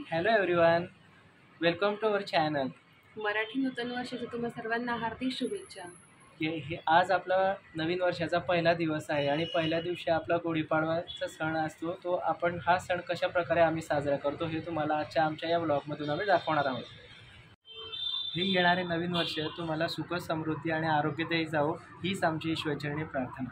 Hello everyone, welcome to our channel. Marathi नूतन वर्षाच्या तुम्हा सर्वांना हार्दिक शुभेच्छा. हे आज आपला नवीन वर्षाचा पहिला दिवस आहे आणि पहिल्या दिवशी आपला गुढीपाडवाचा सण असतो. तो आपण हा सण कशा प्रकारे आम्ही साजरा करतो हे तुम्हाला आमच्या या ब्लॉगमधून आम्ही दाखवणार आहोत. हे येणारे नवीन वर्ष तुम्हाला सुख, समृद्धी आणि आरोग्यदायी जावो हीच आमची ईश्वरचरणी प्रार्थना.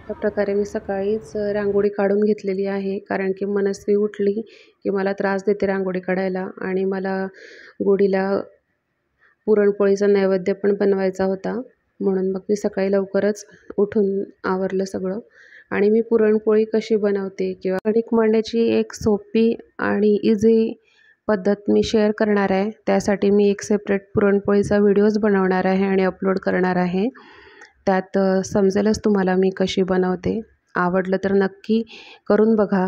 अशा प्रकारे मी सकाळीच रांगोळी काढून घेतलेली आहे, कारण की मनस्वी उठली की मला त्रास देते रांगोळी काढायला आणि मला गुढीला पुरणपोळीचा नैवेद्य पण बनवायचा होता. म्हणून मग मी सकाळी लवकरच उठून आवरलं सगळं. आणि मी पुरणपोळी कशी बनवते किंवा कणिक मळण्याची एक सोपी आणि इझी पद्धत मी शेअर करणार आहे. त्यासाठी मी एक सेपरेट पुरणपोळीचा व्हिडिओज बनवणार आहे आणि अपलोड करणार आहे. त्यात समजेलच तुम्हाला मी कशी बनवते. आवडलं तर नक्की करून बघा.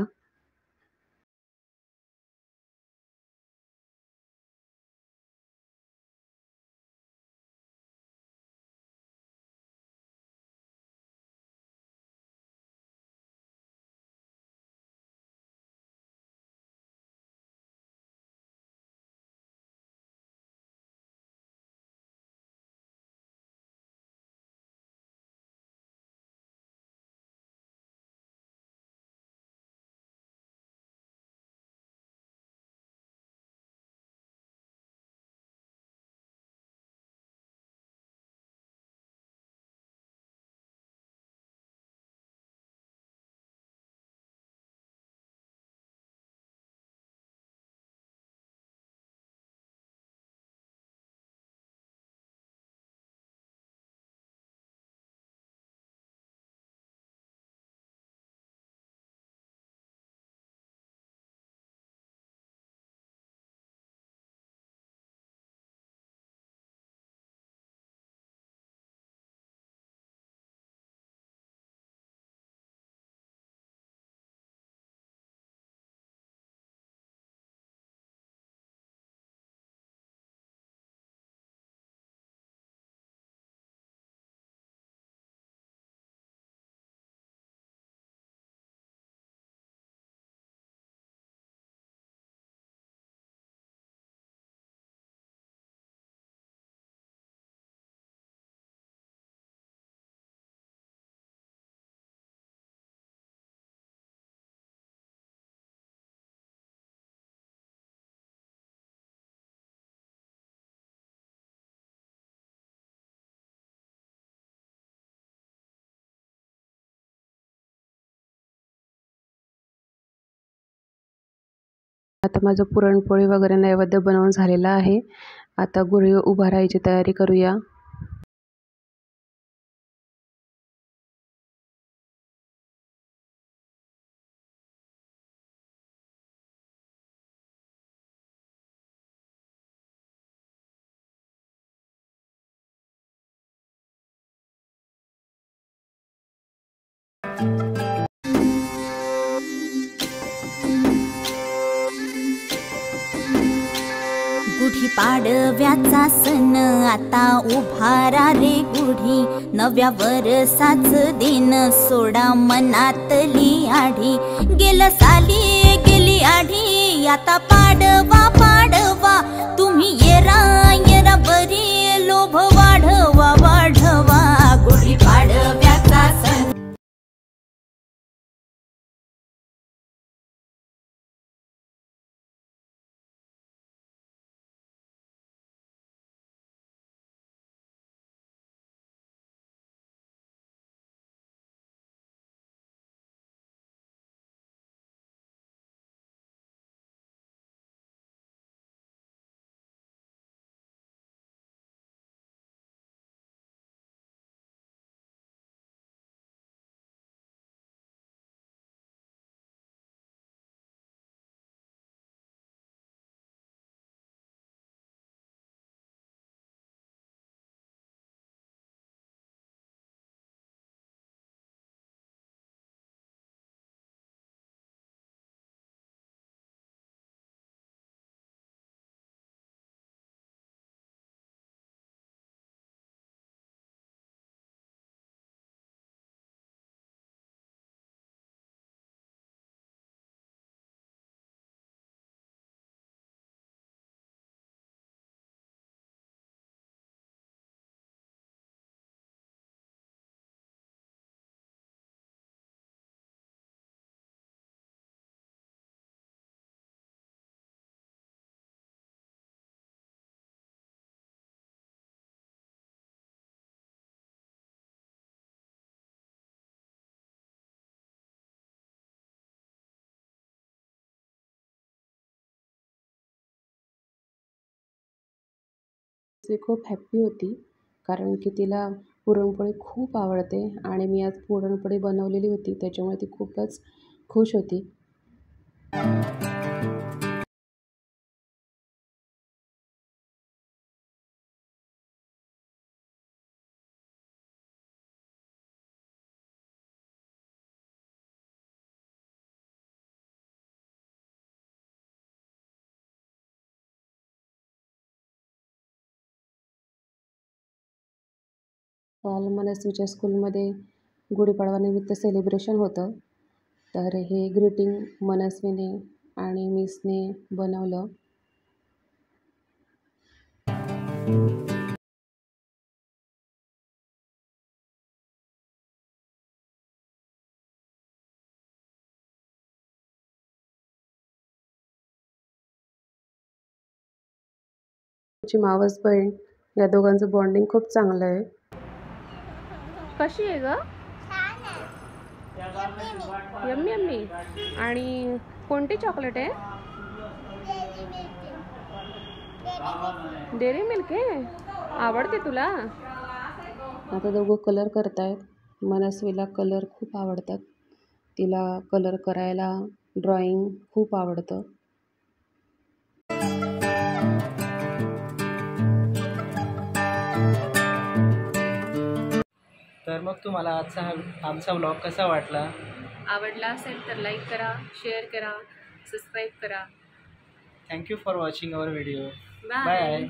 आता माझं पुरणपोळी वगैरे नैवेद्य बनवून झालेलं आहे. आता गुढी उभारायची तयारी करूया. गुढीपाडव्याचा सण आता उभारा रे गुढी, नव्या वर्षाच दिन सोडा मनातली आढी. गेलं साली गेली आढी, आता पाडवा पाडवा तुम्ही येरा येरा बरी, लोभ वाढवा वाढवा गुढीपाडव्याचा सण. ती खूप हॅप्पी होती कारण की तिला पुरणपोळी खूप आवडते आणि मी आज पुरणपोळी बनवलेली होती, त्याच्यामुळे ती खूपच खुश होती. काल मनस्वीच्या स्कूलमध्ये गुढीपाडवानिमित्त सेलिब्रेशन होतं. तर हे ग्रीटिंग मनस्वीने आणि मिसने बनवलं. तिची मावस बहीण या दोघांचं बॉन्डिंग खूप चांगलं आहे. कशी आहे ग? Yummy yummy. आणि कोणती चॉकलेट आहे? डेअरी मिल्क आहे. आवडते तुला? आता दोघं कलर करतायत. मनस्वीला कलर खूप आवडतात. तिला कलर करायला ड्रॉइंग खूप आवडतं. तर मग तुम्हाला आजचा आमचा व्लॉग कसा वाटला? आवडला असेल तर लाईक करा, शेअर करा, सबस्क्राईब करा. Thank you for watching our video. Bye. Bye.